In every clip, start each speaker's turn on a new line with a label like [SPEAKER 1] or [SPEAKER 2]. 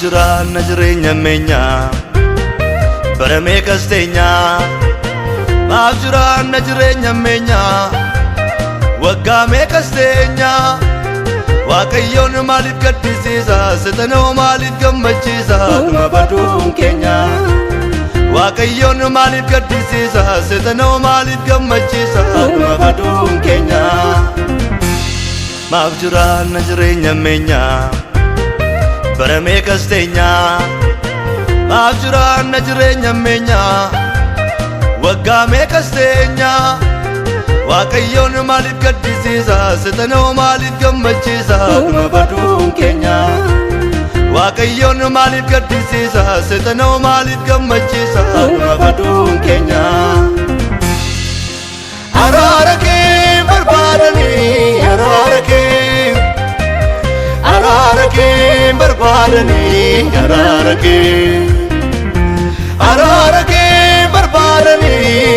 [SPEAKER 1] jiraanna jireenya meenyaa baramee kasteenyaa maaf jiraanna jireenya meenyaa waggaamee kasteenyaa Waaqayyoon maaliif gaddisiisa setanoo maaliif gammachiisa dhuma baduun keenya Waaqayyoon maaliif gaddisiisa setanoo maaliif gammachiisa dhuma baduun keenya maaf jiraanna jireenya meenyaa baramee kasteenyaa maaf jiraanna jireenya meenyaa waggaamee kasteenyaa Waaqayyoon maaliif gaddisiisa setanoo maaliif gammachiisa dhuma baduun keenya Waaqayyoon maaliif gaddisiisa setanoo maaliif gammachiisa dhuma baduun keenya Araara kee barbaadanii araara kee barbaadanii araara kee barbaadanii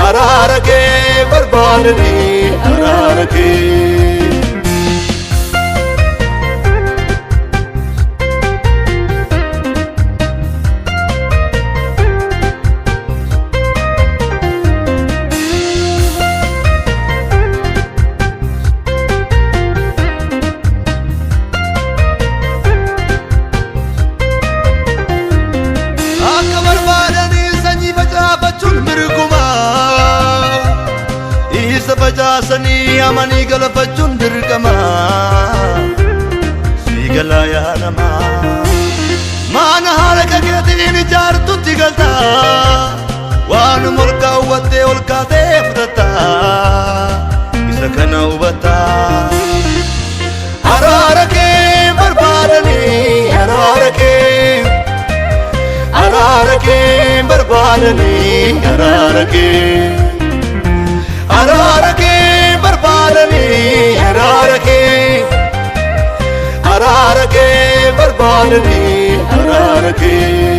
[SPEAKER 1] araara kee barbaadanii araara kee Fajaasanii amanii galafachuun dirqama sii galaa yaa namaa maana haala keetiin ijaartutti galta waan ol kaawwattee ol kaatee fudhatta isa kana hubatta araara kee barbaadanii araara kee barbaadanii araara kee barbaadanii araara kee barbaadanii araara kee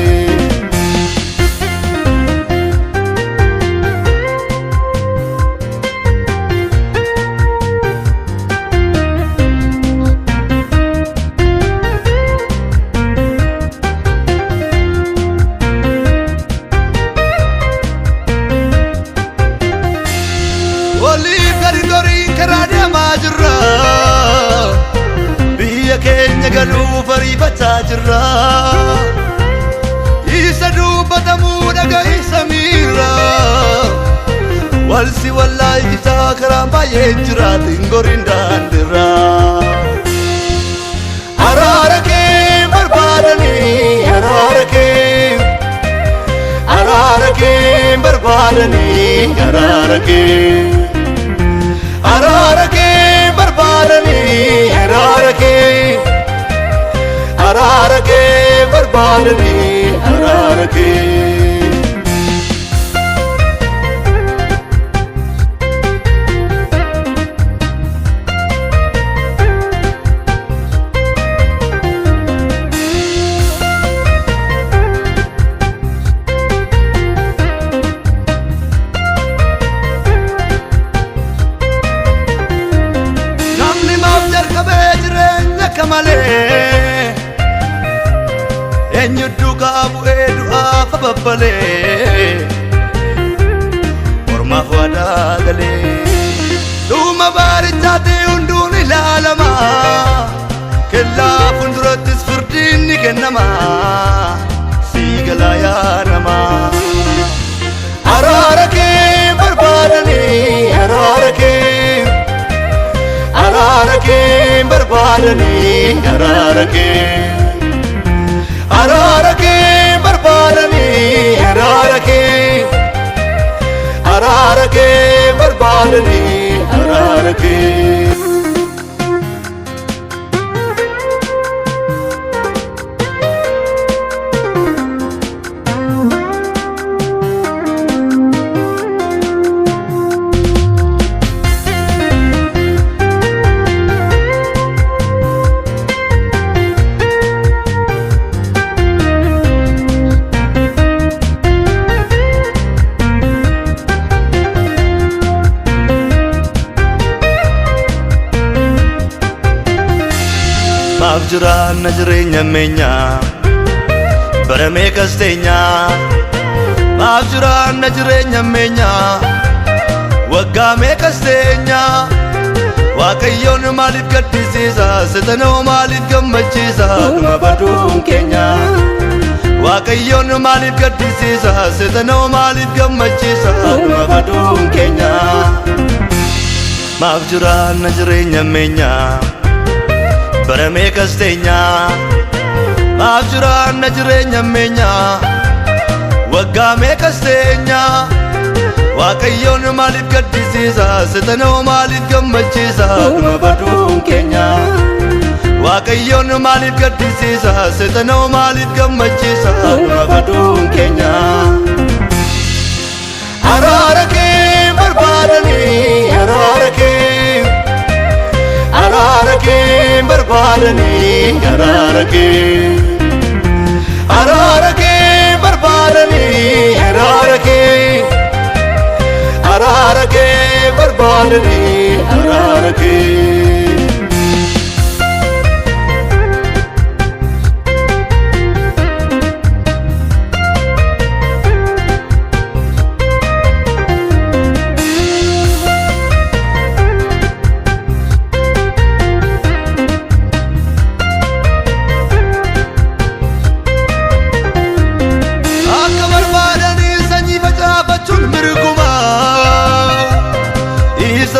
[SPEAKER 1] Keenya galuu fariifataa jirra isa dubbatamuu dhaga'i samiirra walsi wallaahi isaa karaan baay'ee jiraate hin gorin daandirra araara kee barbaadanii araara kee barbaadanii araara kee barbaadanii araara kee barbaadanii araara kee Kamalee eenyu duukaa bu'ee du'aaf babbalee mormaaf waadaa galee dhuma baarichaatti hunduun ilaalama kellaa fuuldurattis firdiin ni kennama sii galaa yaa namaa araara kee barbaadanii araara kee barbaadanii araara kee barbaadanii araara kee barbaadanii araara kee jiraanna jireenya meenyaa baramee kasteenyaa maaf jiraanna jireenya meenyaa waggaa meekasteenyaa Waaqayyoon maaliif gaddisiisa setanoo maaliif gammachiisa dhuma baduun keenya Waaqayyoon maaliif gaddisiisa setanoo maaliif gammachiisa dhuma baduun keenya maaf jiraanna jireenya meenyaa baramee kasteenyaa maaf jiraanna jireenya meenyaa waggaa meekasteenyaa Waaqayyoon maaliif gaddisiisa setanoo maaliif gammachiisa dhuma baduun keenya Waaqayyoon maaliif gaddisiisa setanoo maaliif gammachiisa dhuma baduun keenya Araara kee barbaadanii araara kee barbaadanii araara kee barbaadanii araara kee barbaadanii araara kee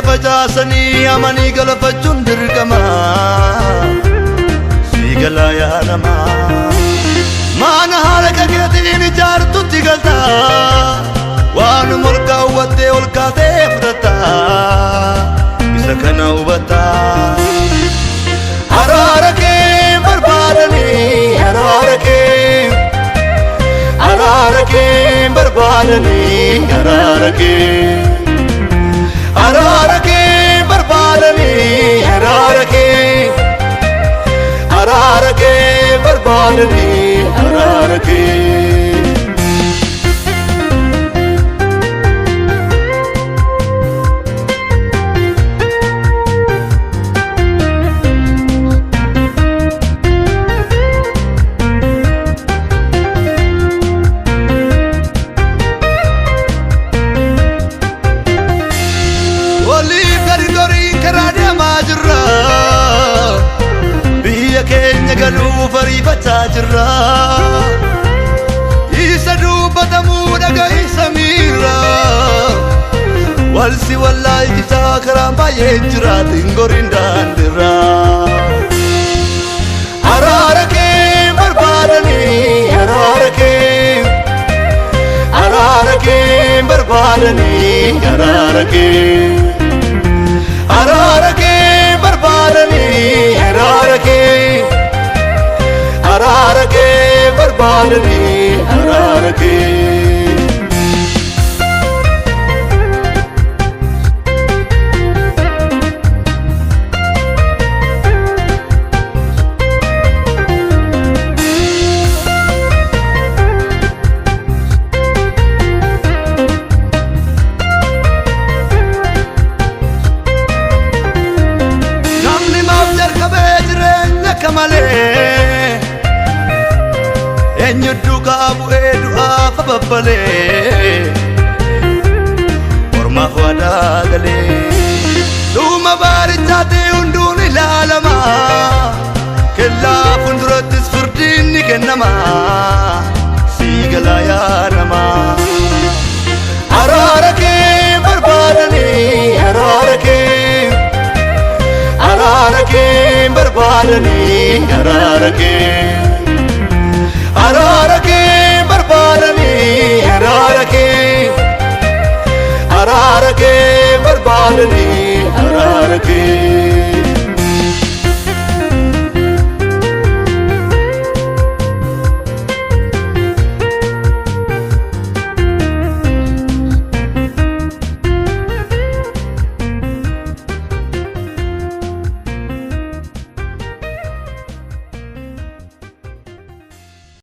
[SPEAKER 1] Facaasanii amanii galafachuun dirqama siigalaa yaa namaa maana haala keetiin ijaartutti galta waan ol kaawwattee ol kaatee fudhatta isa kana hubatta araara kee barbaadanii araara kee barbaadanii araara kee barbaadanii araara kee barbaadanii araara kee galuu fariifachaa jirra isa dubbatamuu dhaga'i samiirra walsi wallaalchisaa karaan baay'ee jiraatin goriin daandirra araara kee barbaadanii araara kee barbaadanii araara kee barbaadanii araara kee barbaadanii araara kee namni maaf jalqabee jireenya kamalee eenyu duukaa bu'ee du'aaf babbalee ormaaf waadaa galee dhuma baarichaatti hunduun ilaalama kellaa fuuldurattis firdiin ni kennama siigalaa yaa namaa araara kee barbaadanii araara kee barbaadanii araara kee barbaadanii araara kee barbaadanii araara kee